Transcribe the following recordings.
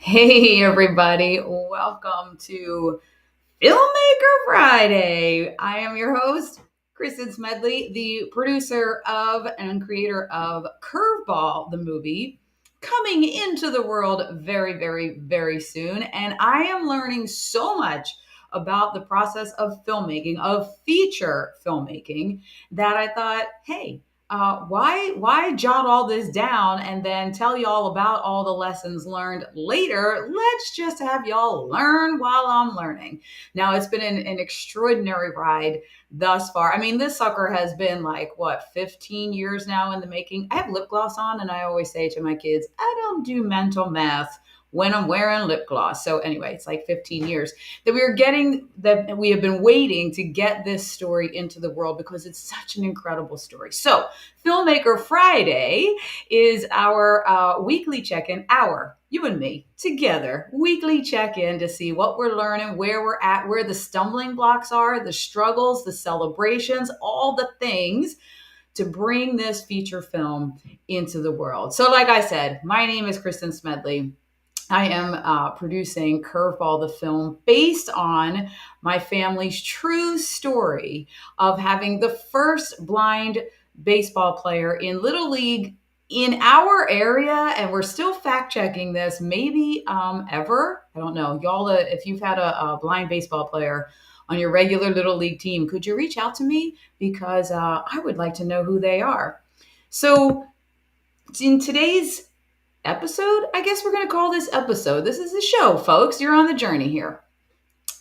Hey, everybody, welcome to Filmmaker Friday. I am your host, Kristin Smedley, the producer of and creator of Curveball, the movie, coming into the world very, very, very soon. And I am learning so much about the process of filmmaking, of feature filmmaking, that I thought, hey, why jot all this down and then tell y'all about all the lessons learned later? Let's just have y'all learn while I'm learning. Now, it's been an extraordinary ride thus far. I mean, this sucker has been like, what, 15 years now in the making. I have lip gloss on, and I always say to my kids, I don't do mental math when I'm wearing lip gloss. So anyway, it's like 15 years that we have been waiting to get this story into the world because it's such an incredible story. So Filmmaker Friday is our weekly check-in, you and me together, weekly check-in to see what we're learning, where we're at, where the stumbling blocks are, the struggles, the celebrations, all the things to bring this feature film into the world. So like I said, my name is Kristin Smedley. I am producing Curveball, the film, based on my family's true story of having the first blind baseball player in Little League in our area. And we're still fact checking this, maybe ever. I don't know. Y'all, if you've had a blind baseball player on your regular Little League team, could you reach out to me? Because I would like to know who they are. So, in today's episode, I guess we're going to call this episode. This is a show, folks. You're on the journey here.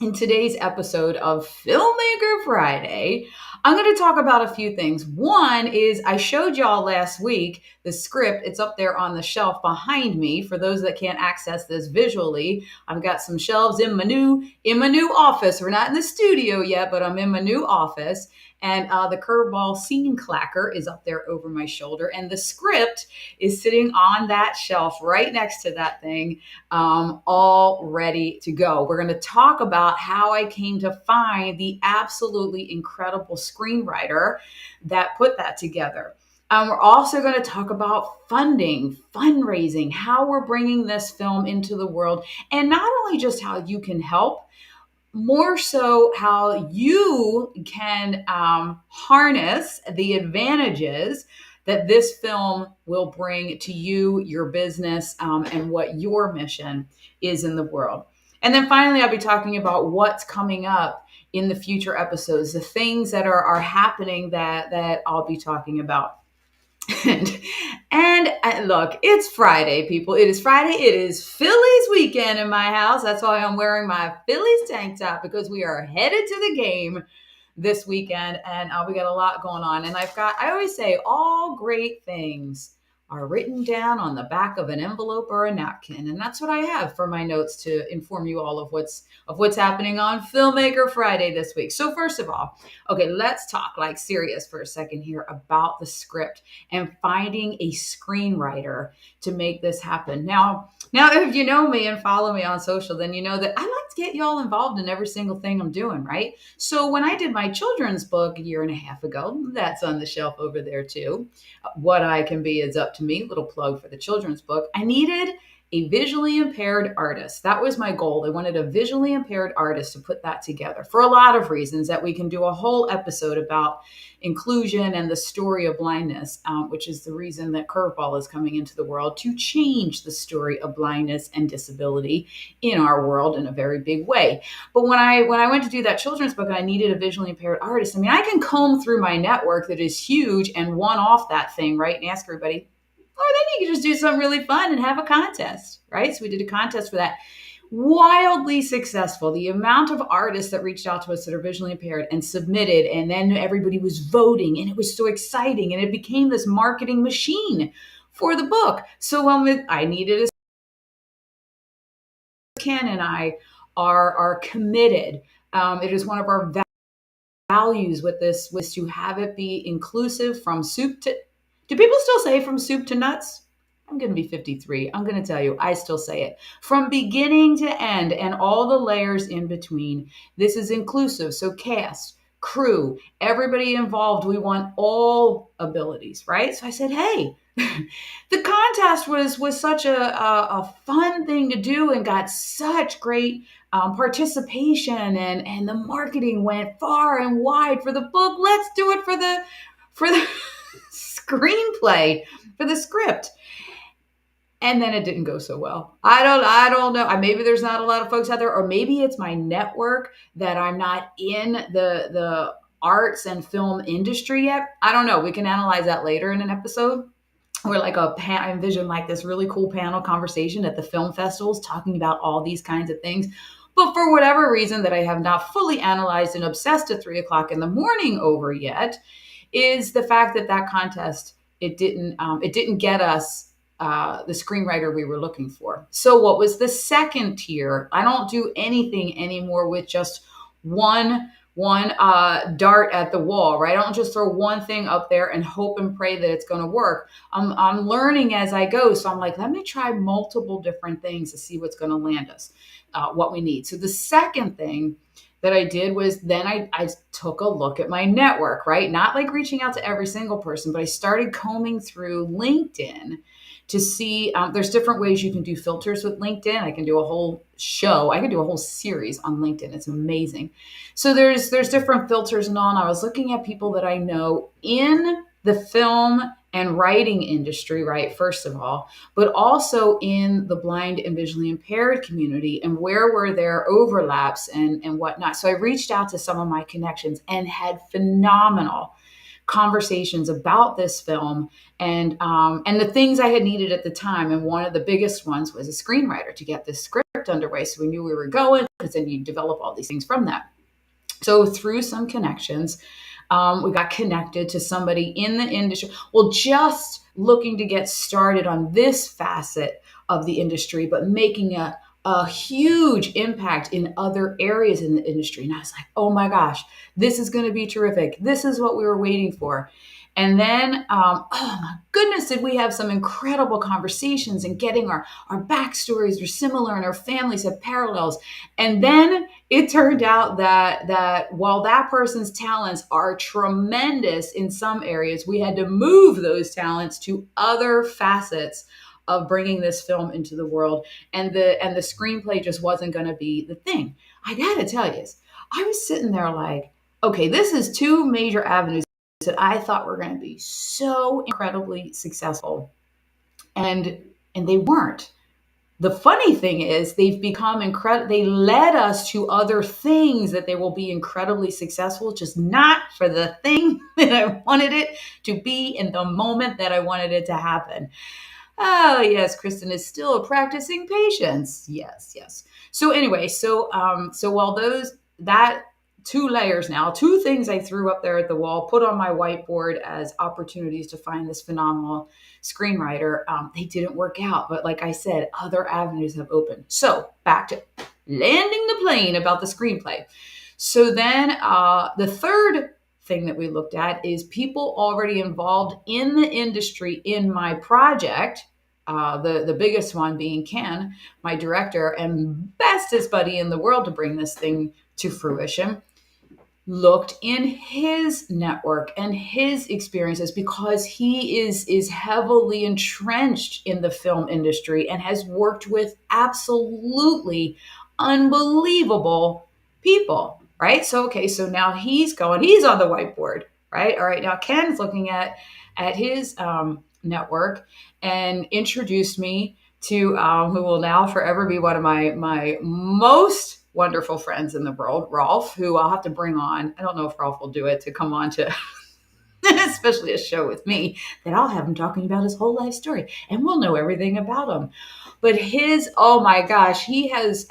In today's episode of Filmmaker Friday, I'm going to talk about a few things. One is I showed y'all last week the script. It's up there on the shelf behind me. For those that can't access this visually, I've got some shelves in my new office. We're not in the studio yet, but I'm in my new office. And the curveball scene clacker is up there over my shoulder. And the script is sitting on that shelf right next to that thing, all ready to go. We're going to talk about how I came to find the absolutely incredible screenwriter that put that together. We're also going to talk about funding, fundraising, how we're bringing this film into the world, and not only just how you can help, more so how you can harness the advantages that this film will bring to you, your business, and what your mission is in the world. And then finally, I'll be talking about what's coming up in the future episodes, the things that are happening that I'll be talking about. And look, it's Friday, people. It is Friday. It is Phillies weekend in my house. That's why I'm wearing my Phillies tank top, because we are headed to the game this weekend, and we got a lot going on. And I always say, all great things are written down on the back of an envelope or a napkin, and that's what I have for my notes to inform you all of what's happening on Filmmaker Friday this week. So first of all, okay, let's talk like serious for a second here about the script and finding a screenwriter to make this happen. Now, if you know me and follow me on social, then you know that I like to get y'all involved in every single thing I'm doing, right? So when I did my children's book a year and a half ago, that's on the shelf over there too. What I Can Be is up to me. Little plug for the children's book. I needed a visually impaired artist. That was my goal. I wanted a visually impaired artist to put that together for a lot of reasons that we can do a whole episode about inclusion and the story of blindness, which is the reason that Curveball is coming into the world, to change the story of blindness and disability in our world in a very big way. But when I went to do that children's book, I needed a visually impaired artist. I mean, I can comb through my network that is huge and one off that thing, right? And ask everybody, or then you can just do something really fun and have a contest, right? So we did a contest for that. Wildly successful. The amount of artists that reached out to us that are visually impaired and submitted, and then everybody was voting, and it was so exciting, and it became this marketing machine for the book. So I needed Ken and I are committed. It is one of our values with this was to have it be inclusive from soup to. Do people still say from soup to nuts? I'm going to be 53. I'm going to tell you, I still say it. From beginning to end and all the layers in between, this is inclusive. So cast, crew, everybody involved, we want all abilities, right? So I said, hey, the contest was such a fun thing to do and got such great participation, and the marketing went far and wide for the book. Let's do it for the screenplay, for the script. And then it didn't go so well. I don't know. Maybe there's not a lot of folks out there, or maybe it's my network that I'm not in the arts and film industry yet. I don't know. We can analyze that later in an episode. Or like I envision like this really cool panel conversation at the film festivals talking about all these kinds of things. But for whatever reason that I have not fully analyzed and obsessed at 3 o'clock in the morning over yet, is the fact that that contest, it didn't get us the screenwriter we were looking for. So what was the second tier? I don't do anything anymore with just one dart at the wall, right? I don't just throw one thing up there and hope and pray that it's going to work. I'm learning as I go. So I'm like, let me try multiple different things to see what's going to land us, what we need. So the second thing that I did was then I took a look at my network, right? Not like reaching out to every single person, but I started combing through LinkedIn to see, there's different ways you can do filters with LinkedIn. I can do a whole show. I can do a whole series on LinkedIn. It's amazing. So there's different filters and all. And I was looking at people that I know in the film and writing industry, right? First of all, but also in the blind and visually impaired community, and where were there overlaps and whatnot. So I reached out to some of my connections and had phenomenal conversations about this film and the things I had needed at the time. And one of the biggest ones was a screenwriter to get this script underway. So we knew we were going, because then you develop all these things from that. So through some connections, we got connected to somebody in the industry. Well, just looking to get started on this facet of the industry, but making a huge impact in other areas in the industry. And I was like, oh my gosh, this is going to be terrific. This is what we were waiting for. And then, oh my goodness, did we have some incredible conversations and getting our backstories are similar and our families have parallels. And then it turned out that while that person's talents are tremendous in some areas, we had to move those talents to other facets of bringing this film into the world, and the screenplay just wasn't going to be the thing. I got to tell you, I was sitting there like, okay, this is two major avenues that I thought were going to be so incredibly successful, and they weren't. The funny thing is they've become incredible. They led us to other things that they will be incredibly successful, just not for the thing that I wanted it to be in the moment that I wanted it to happen. Oh, yes, Kristin is still practicing patience. Yes, yes. So anyway, so while that two layers now, two things I threw up there at the wall, put on my whiteboard as opportunities to find this phenomenal screenwriter, they didn't work out. But like I said, other avenues have opened. So back to landing the plane about the screenplay. So then the third thing that we looked at is people already involved in the industry in my project. The biggest one being Ken, my director and bestest buddy in the world to bring this thing to fruition, looked in his network and his experiences, because he is heavily entrenched in the film industry and has worked with absolutely unbelievable people, right? So, okay, so now he's on the whiteboard, right? All right, now Ken's looking at his network and introduced me to who will now forever be one of my most wonderful friends in the world, Rolf, who I'll have to bring on. I don't know if Rolf will do it to come on to especially a show with me, that I'll have him talking about his whole life story and we'll know everything about him. But oh my gosh, he has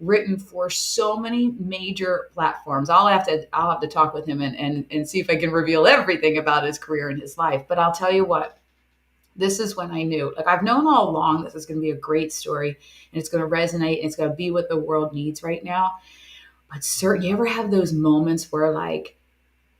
written for so many major platforms. I'll have to talk with him and see if I can reveal everything about his career and his life. But I'll tell you what, this is when I knew, like I've known all along, this is going to be a great story and it's going to resonate and it's going to be what the world needs right now. But you ever have those moments where like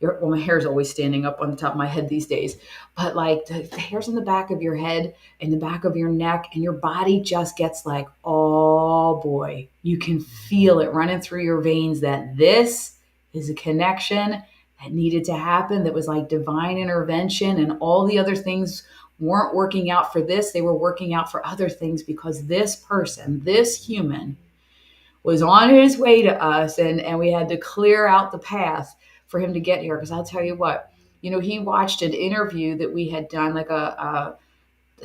well, my hair's always standing up on the top of my head these days, but like the hairs on the back of your head and the back of your neck, and your body just gets like, oh boy, you can feel it running through your veins that this is a connection that needed to happen, that was like divine intervention, and all the other things weren't working out for this. They were working out for other things, because this person, this human, was on his way to us, and we had to clear out the path for him to get here. Because I'll tell you what, he watched an interview that we had done, like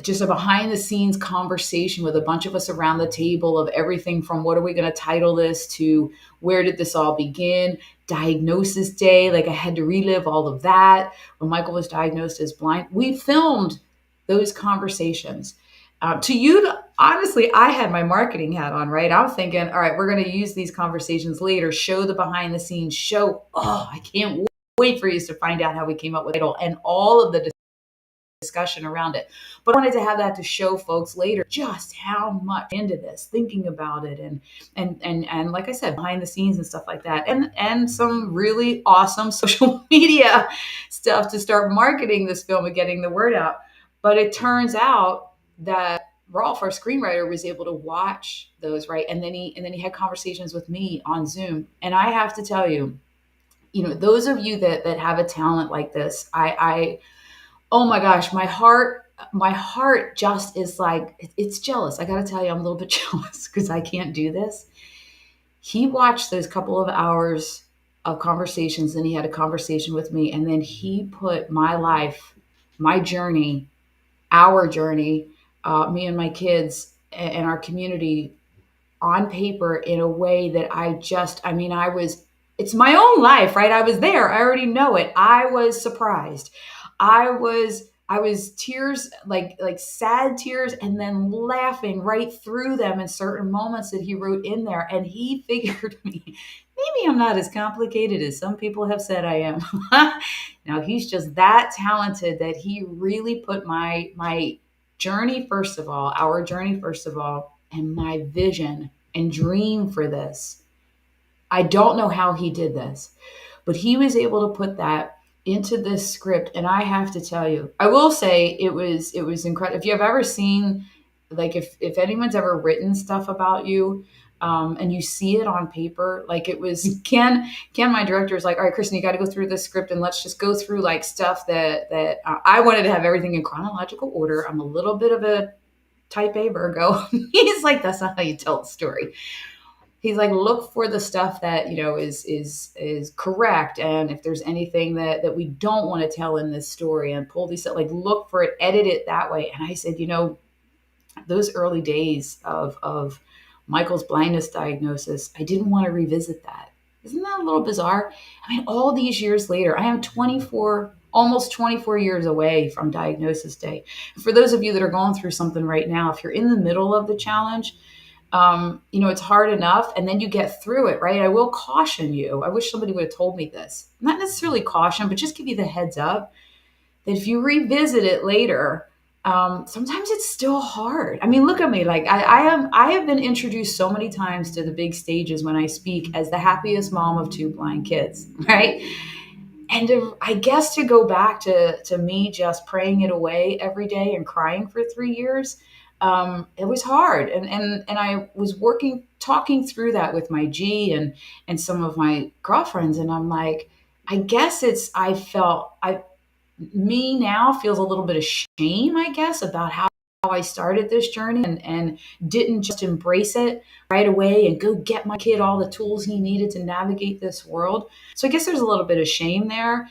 just a behind the scenes conversation with a bunch of us around the table, of everything from what are we going to title this to where did this all begin, diagnosis day. Like, I had to relive all of that when Michael was diagnosed as blind. We filmed those conversations. Honestly, I had my marketing hat on, right? I'm thinking, all right, we're going to use these conversations later, show the behind the scenes, I can't wait for you to find out how we came up with it all and all of the discussion around it. But I wanted to have that to show folks later just how much into this, thinking about it, and like I said, behind the scenes and stuff like that, and some really awesome social media stuff to start marketing this film and getting the word out. But it turns out that Rolf, our screenwriter, was able to watch those, right? And then he had conversations with me on Zoom. And I have to tell you, those of you that have a talent like this, I oh my gosh, my heart just is like, it's jealous. I got to tell you, I'm a little bit jealous because I can't do this. He watched those couple of hours of conversations, and he had a conversation with me, and then he put my life, my journey, our journey, me and my kids and our community on paper in a way that it's my own life, right? I was there. I already know it. I was surprised. I was tears, like sad tears, and then laughing right through them in certain moments that he wrote in there. And he figured me, maybe I'm not as complicated as some people have said I am. Now, he's just that talented that he really put my journey first of all, our journey first of all, and my vision and dream for this. I don't know how he did this, but he was able to put that into this script. And I have to tell you, I will say it was incredible. If you have ever seen, like, if anyone's ever written stuff about you, and you see it on paper, like it was Ken, my director, is like, all right, Kristin, you got to go through this script and let's just go through like stuff that I wanted to have everything in chronological order. I'm a little bit of a type A Virgo. He's like, that's not how you tell a story. He's like, look for the stuff that, is correct. And if there's anything that we don't want to tell in this story, and pull these, like, look for it, edit it that way. And I said, those early days of Michael's blindness diagnosis, I didn't want to revisit that. Isn't that a little bizarre? I mean, all these years later, I am almost 24 years away from diagnosis day. And for those of you that are going through something right now, if you're in the middle of the challenge, it's hard enough, and then you get through it, right? I will caution you. I wish somebody would have told me this. Not necessarily caution, but just give you the heads up that if you revisit it later, sometimes it's still hard. I mean, look at me. Like I have been introduced so many times to the big stages when I speak as the happiest mom of two blind kids, right? And I guess to go back to me just praying it away every day and crying for 3 years, it was hard. And I was talking through that with my G and some of my girlfriends. And I'm like, I guess me now feels a little bit of shame, I guess, about how I started this journey and didn't just embrace it right away and go get my kid all the tools he needed to navigate this world. So I guess there's a little bit of shame there.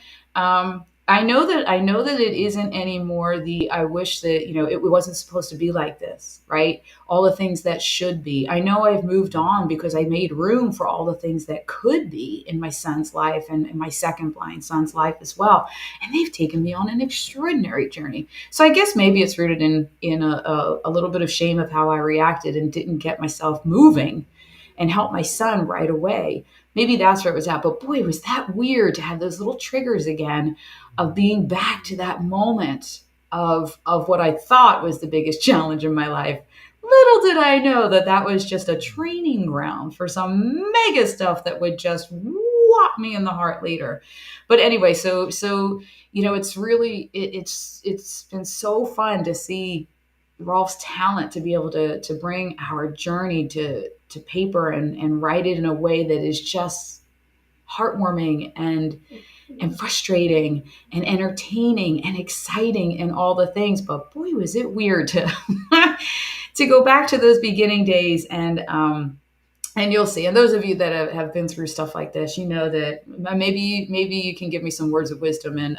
I know that it isn't anymore I wish that, it wasn't supposed to be like this, right? All the things that should be. I know I've moved on because I made room for all the things that could be in my son's life and in my second blind son's life as well. And they've taken me on an extraordinary journey. So I guess maybe it's rooted in a little bit of shame of how I reacted and didn't get myself moving and help my son right away. Maybe that's where it was at. But boy, was that weird to have those little triggers again of being back to that moment of what I thought was the biggest challenge in my life. Little did I know that was just a training ground for some mega stuff that would just whop me in the heart later. But anyway, so it's really it's been so fun to see Rolf's talent to be able to bring our journey to paper and write it in a way that is just heartwarming and frustrating and entertaining and exciting and all the things. But boy, was it weird to to go back to those beginning days. And you'll see. And those of you that have been through stuff like this, you know that maybe you can give me some words of wisdom. And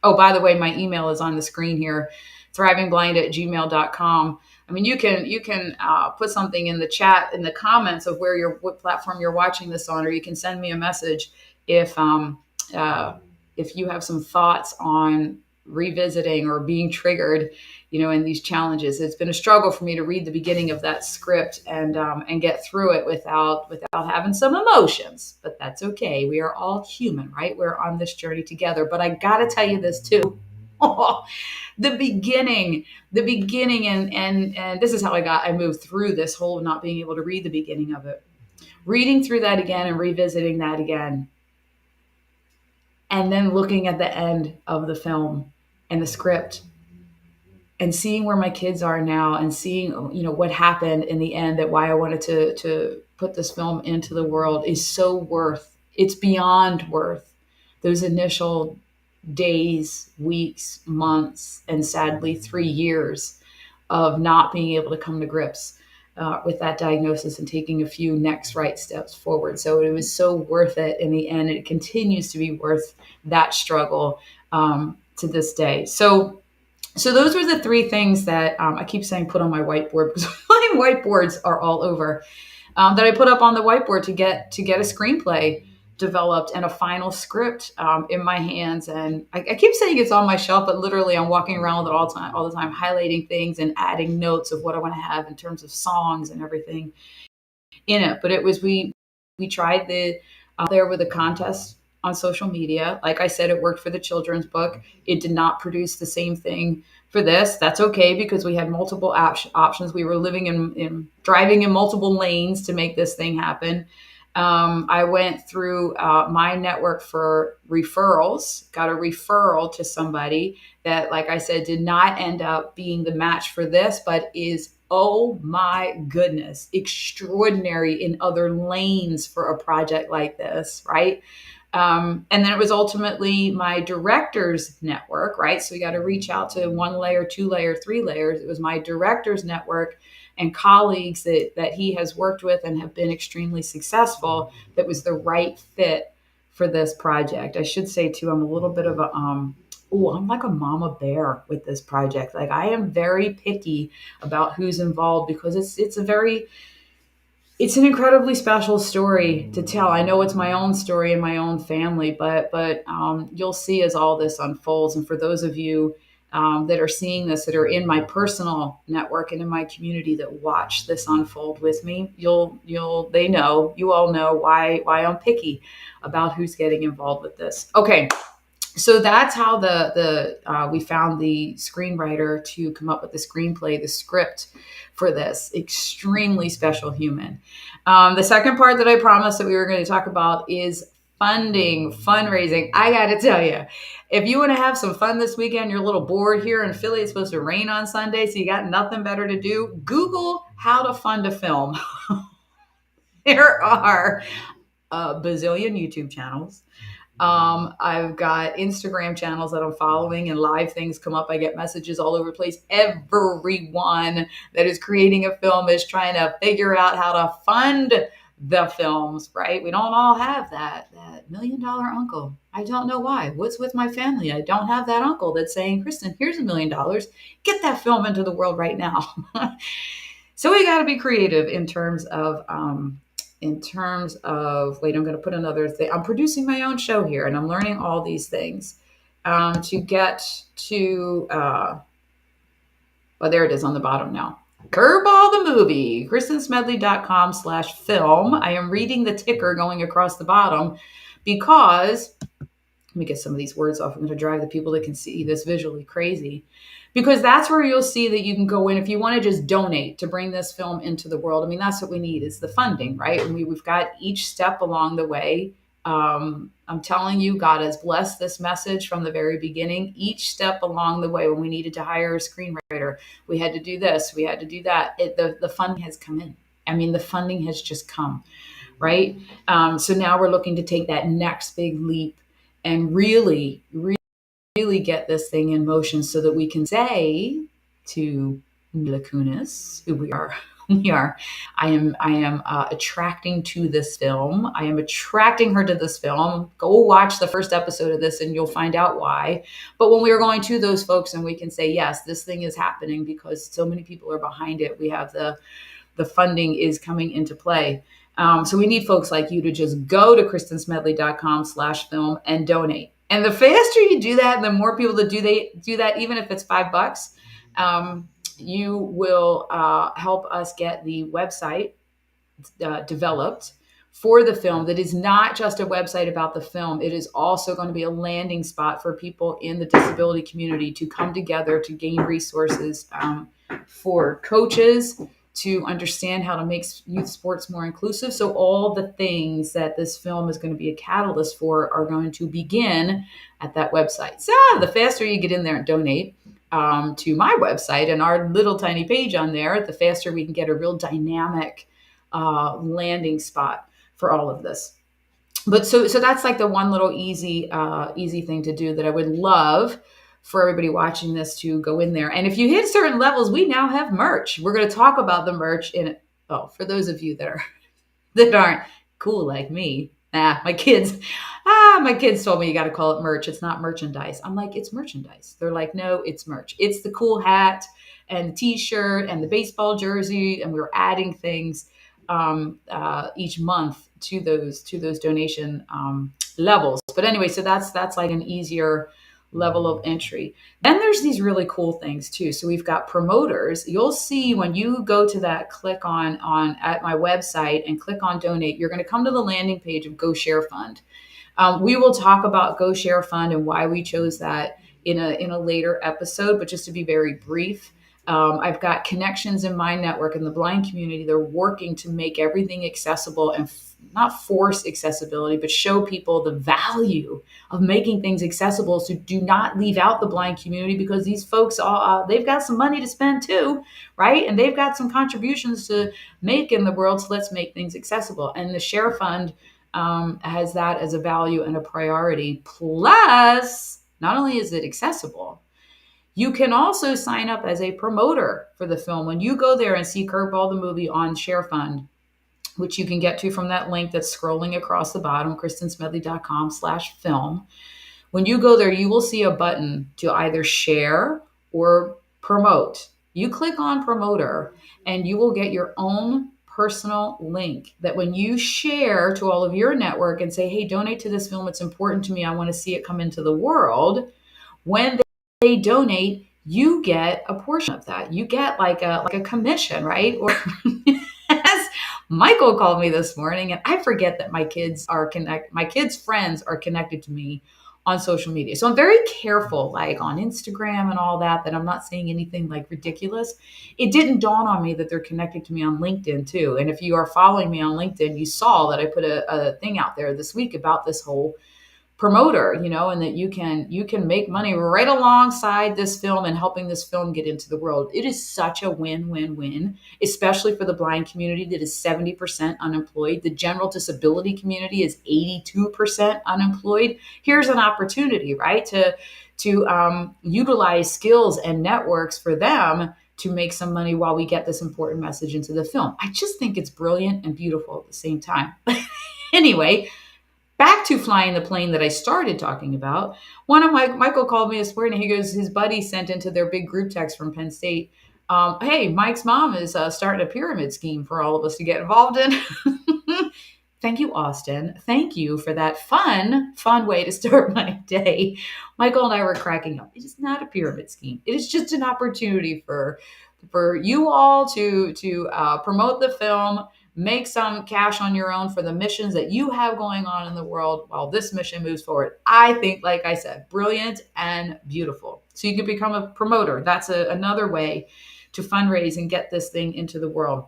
oh, by the way, my email is on the screen here, thrivingblind@gmail.com. I mean, you can put something in the chat in the comments of what platform you're watching this on, or you can send me a message if you have some thoughts on revisiting or being triggered, in these challenges. It's been a struggle for me to read the beginning of that script and get through it without having some emotions, but that's okay. We are all human, right? We're on this journey together. But I got to tell you this too. The beginning, and this is how I moved through this whole not being able to read the beginning of it. Reading through that again and revisiting that again. And then looking at the end of the film and the script and seeing where my kids are now and seeing, what happened in the end, that why I wanted to put this film into the world is so it's beyond worth those initial days, weeks, months, and sadly 3 years of not being able to come to grips with that diagnosis and taking a few next right steps forward. So it was so worth it in the end. It continues to be worth that struggle to this day. So those were the 3 things that I keep saying put on my whiteboard, because my whiteboards are all over, that I put up on the whiteboard to get a screenplay developed and a final script in my hands. And I keep saying it's on my shelf, but literally I'm walking around with it all the time, highlighting things and adding notes of what I want to have in terms of songs and everything in it. But it was, we tried there with a contest on social media. Like I said, it worked for the children's book. It did not produce the same thing for this. That's okay, because we had multiple options. We were driving in multiple lanes to make this thing happen. I went through my network for referrals, got a referral to somebody that, like I said, did not end up being the match for this, but is, oh my goodness, extraordinary in other lanes for a project like this, right? And then it was ultimately my director's network, right? So we got to reach out to 1 layer, 2 layer, 3 layers. It was my director's network and colleagues that he has worked with and have been extremely successful, that was the right fit for this project. I should say too, I'm a little bit of I'm like a mama bear with this project. Like, I am very picky about who's involved, because it's an incredibly special story to tell. I know it's my own story and my own family, but you'll see as all this unfolds. And for those of you that are seeing this, that are in my personal network and in my community that watch this unfold with me, you all know why I'm picky about who's getting involved with this. Okay. So that's how we found the screenwriter to come up with the screenplay, the script for this extremely special human. The second part that I promised that we were going to talk about is fundraising. I got to tell you, if you want to have some fun this weekend, you're a little bored here in Philly, it's supposed to rain on Sunday, so you got nothing better to do, Google how to fund a film. There are a bazillion YouTube channels. I've got Instagram channels that I'm following, and live things come up. I get messages all over the place. Everyone that is creating a film is trying to figure out how to fund the films, right? We don't all have that $1 million uncle. I don't know why. What's with my family? I don't have that uncle that's saying, Kristin, here's $1 million. Get that film into the world right now. So we got to be creative in terms of, wait, I'm going to put another thing. I'm producing my own show here, and I'm learning all these things to get to, there it is on the bottom now. Curveball the movie, kristinsmedley.com/film. I am reading the ticker going across the bottom because, let me get some of these words off. I'm going to drive the people that can see this visually crazy. Because that's where you'll see that you can go in if you want to just donate to bring this film into the world. I mean, that's what we need, is the funding, right? And we've got each step along the way I'm telling you, God has blessed this message from the very beginning. Each step along the way, when we needed to hire a screenwriter, we had to do this, we had to do that. The funding has come in. I mean, the funding has just come, right? So now we're looking to take that next big leap and really get this thing in motion so that we can say to Mila Kunis, who we are, I am attracting to this film. I am attracting her to this film. Go watch the first episode of this and you'll find out why. But when we are going to those folks and we can say, yes, this thing is happening because so many people are behind it. We have the funding is coming into play. So we need folks like you to just go to kristinsmedley.com/film and donate. And the faster you do that, the more people that do that, even if it's $5, you will help us get the website developed for the film that is not just a website about the film. It is also going to be a landing spot for people in the disability community to come together to gain resources for coaches to understand how to make youth sports more inclusive. So all the things that this film is going to be a catalyst for are going to begin at that website. So the faster you get in there and donate to my website and our little tiny page on there, the faster we can get a real dynamic landing spot for all of this. But so that's like the one little easy thing to do that I would love for everybody watching this to go in there. And if you hit certain levels, we now have merch. We're going to talk about the merch for those of you that aren't cool like me. My kids told me you got to call it merch. It's not merchandise. I'm like, it's merchandise. They're like, no, it's merch. It's the cool hat and the t-shirt and the baseball jersey. And we're adding things each month to those donation levels. But anyway, so that's like an easier level of entry. Then there's these really cool things too. So we've got promoters. You'll see when you go to that, click on at my website and click on donate, you're going to come to the landing page of Go Share Fund. We will talk about Go Share Fund and why we chose that in a later episode, but just to be very brief, I've got connections in my network in the blind community. They're working to make everything accessible and not force accessibility, but show people the value of making things accessible. So do not leave out the blind community because these folks, they've got some money to spend too, right? And they've got some contributions to make in the world. So let's make things accessible. And the Share Fund has that as a value and a priority. Plus, not only is it accessible, you can also sign up as a promoter for the film. When you go there and see Curveball the movie on Share Fund, which you can get to from that link that's scrolling across the bottom, kristinsmedley.com/film. When you go there, you will see a button to either share or promote. You click on promoter and you will get your own personal link that when you share to all of your network and say, hey, donate to this film. It's important to me. I want to see it come into the world. When they donate, you get a portion of that. You get like a commission, right? Or as Michael called me this morning, and I forget that my kids' friends are connected to me on social media. So I'm very careful, like on Instagram and all that I'm not saying anything like ridiculous. It didn't dawn on me that they're connected to me on LinkedIn too. And if you are following me on LinkedIn, you saw that I put a thing out there this week about this whole promoter, and that you can make money right alongside this film and helping this film get into the world. It is such a win-win-win, especially for the blind community that is 70% unemployed. The general disability community is 82% unemployed. Here's an opportunity, right, to utilize skills and networks for them to make some money while we get this important message into the film. I just think it's brilliant and beautiful at the same time. Anyway, back to flying the plane that I started talking about. Michael called me this morning. He goes, his buddy sent into their big group text from Penn State. Hey, Mike's mom is starting a pyramid scheme for all of us to get involved in. Thank you, Austin. Thank you for that fun way to start my day. Michael and I were cracking up. It is not a pyramid scheme. It is just an opportunity for you all to promote the film, make some cash on your own for the missions that you have going on in the world while this mission moves forward. I think, like I said, brilliant and beautiful. So you can become a promoter. That's another way to fundraise and get this thing into the world.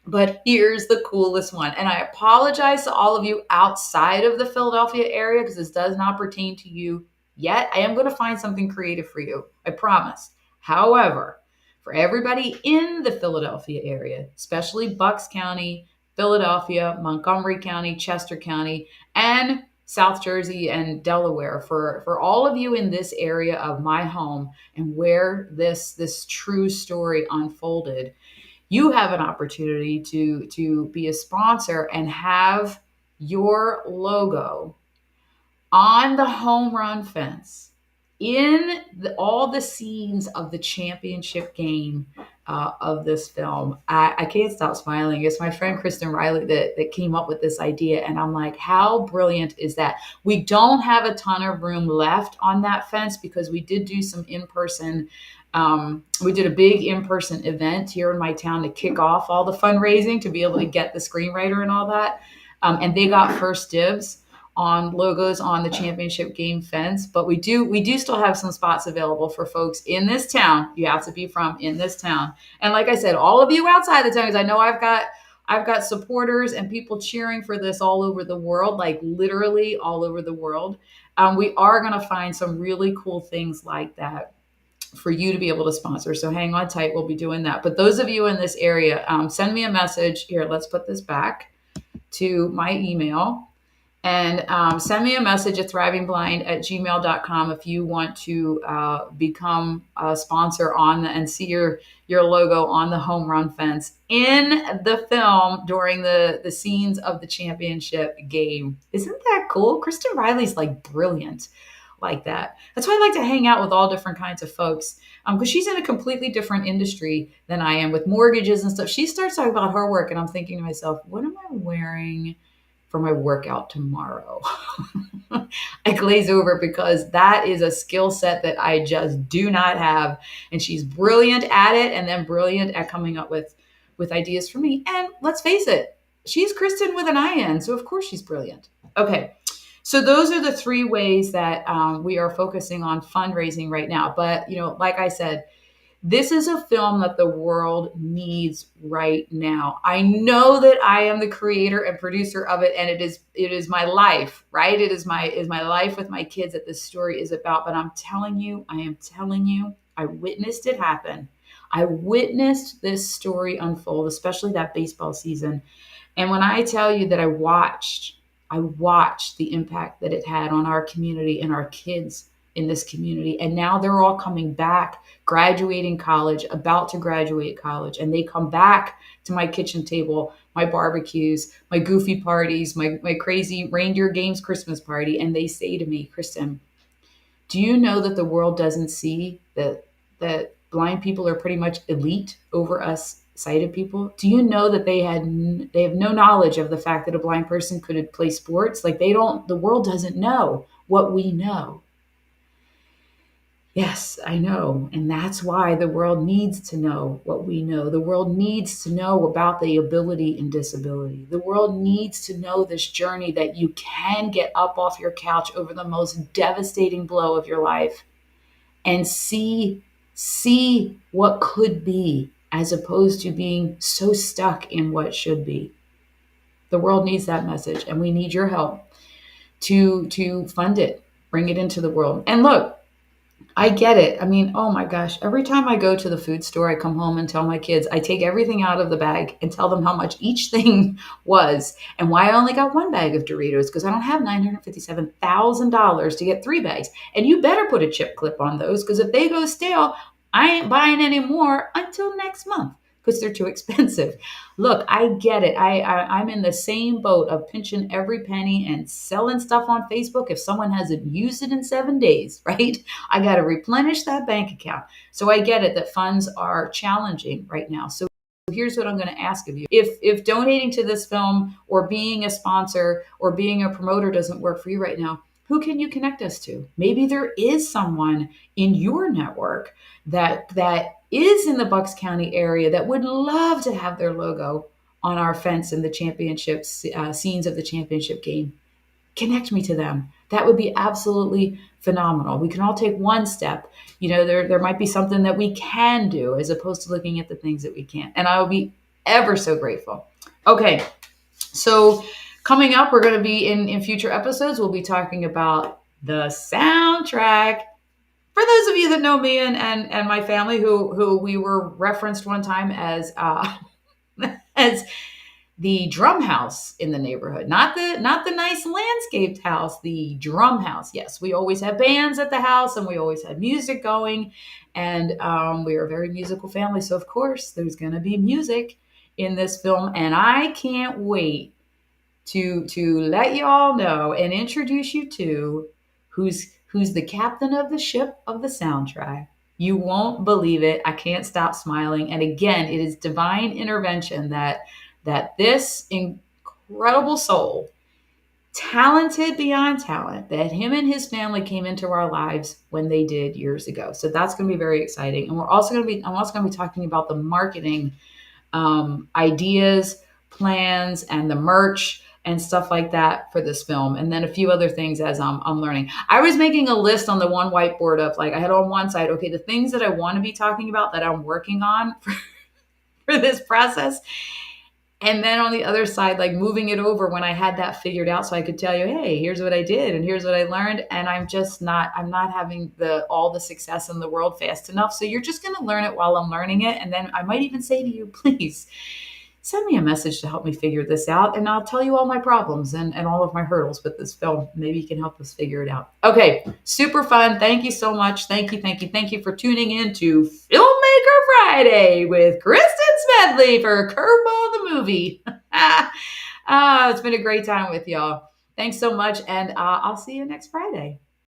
But here's the coolest one. And I apologize to all of you outside of the Philadelphia area because this does not pertain to you yet. I am going to find something creative for you. I promise. However, for everybody in the Philadelphia area, especially Bucks County, Philadelphia, Montgomery County, Chester County, and South Jersey and Delaware, for all of you in this area of my home and where this true story unfolded, you have an opportunity to be a sponsor and have your logo on the home run fence in all the scenes of the championship game of this film. I can't stop smiling. It's my friend Kristin Riley that came up with this idea. And I'm like, how brilliant is that? We don't have a ton of room left on that fence because we did do some in-person we did a big in-person event here in my town to kick off all the fundraising to be able to get the screenwriter and all that. And they got first dibs on logos on the championship game fence. But we do still have some spots available for folks in this town. You have to be from in this town. And like I said, all of you outside the town, because I know I've got supporters and people cheering for this all over the world, like literally all over the world. We are going to find some really cool things like that for you to be able to sponsor. So hang on tight. We'll be doing that. But those of you in this area, send me a message here. Let's put this back to my email and send me a message at thrivingblind@gmail.com if you want to become a sponsor on and see your logo on the home run fence in the film during the scenes of the championship game. Isn't that cool? Kristin Riley's like brilliant like that. That's why I like to hang out with all different kinds of folks because she's in a completely different industry than I am with mortgages and stuff. She starts talking about her work and I'm thinking to myself, what am I wearing for my workout tomorrow? I glaze over because that is a skill set that I just do not have. And she's brilliant at it and then brilliant at coming up with ideas for me. And let's face it, she's Kristin with an I-N. So of course she's brilliant. Okay. So those are the three ways that we are focusing on fundraising right now. But, like I said, this is a film that the world needs right now. I know that I am the creator and producer of it, and it is my life, right? It is my life with my kids that this story is about. But I am telling you, I witnessed it happen. I witnessed this story unfold, especially that baseball season. And when I tell you that I watched the impact that it had on our community and our kids in this community. And now they're all coming back, graduating college, about to graduate college. And they come back to my kitchen table, my barbecues, my goofy parties, my crazy reindeer games Christmas party. And they say to me, Kristin, do you know that the world doesn't see that blind people are pretty much elite over us sighted people? Do you know that they have no knowledge of the fact that a blind person could play sports? Like the world doesn't know what we know. Yes, I know. And that's why the world needs to know what we know. The world needs to know about the ability and disability. The world needs to know this journey that you can get up off your couch over the most devastating blow of your life and see what could be as opposed to being so stuck in what should be. The world needs that message, and we need your help to fund it, bring it into the world. And look, I get it. I mean, oh my gosh, every time I go to the food store, I come home and tell my kids, I take everything out of the bag and tell them how much each thing was and why I only got one bag of Doritos because I don't have $957,000 to get 3 bags. And you better put a chip clip on those because if they go stale, I ain't buying any more until next month because they're too expensive. Look, I get it. I'm in the same boat of pinching every penny and selling stuff on Facebook if someone hasn't used it in 7 days, right? I got to replenish that bank account. So I get it that funds are challenging right now. So here's what I'm going to ask of you. If donating to this film or being a sponsor or being a promoter doesn't work for you right now, who can you connect us to? Maybe there is someone in your network that is in the Bucks County area that would love to have their logo on our fence in the championship scenes of the championship game. Connect me to them. That would be absolutely phenomenal. We can all take one step. There might be something that we can do as opposed to looking at the things that we can't. And I will be ever so grateful. Okay, so coming up, we're going to be in future episodes, we'll be talking about the soundtrack. For those of you that know me and my family, who we were referenced one time as as the drum house in the neighborhood, not the nice landscaped house, the drum house. Yes, we always had bands at the house, and we always had music going, and we are a very musical family. So of course, there's going to be music in this film, and I can't wait to let you all know and introduce you to who's the captain of the ship of the soundtrack. You won't believe it. I can't stop smiling. And again, it is divine intervention that this incredible soul, talented beyond talent, that him and his family came into our lives when they did years ago. So that's going to be very exciting. And I'm also going to be talking about the marketing ideas, plans, and the merch and stuff like that for this film, and then a few other things as I'm learning. I was making a list on the one whiteboard of, like, I had on one side, okay, the things that I want to be talking about that I'm working on for this process, and then on the other side, like, moving it over when I had that figured out, so I could tell you, hey, here's what I did and here's what I learned. And I'm not having all the success in the world fast enough. So you're just going to learn it while I'm learning it, and then I might even say to you, please send me a message to help me figure this out, and I'll tell you all my problems and all of my hurdles with this film. Maybe you can help us figure it out. Okay, super fun. Thank you so much. Thank you for tuning in to Filmmaker Friday with Kristin Smedley for Curveball the Movie. It's been a great time with y'all. Thanks so much, and I'll see you next Friday.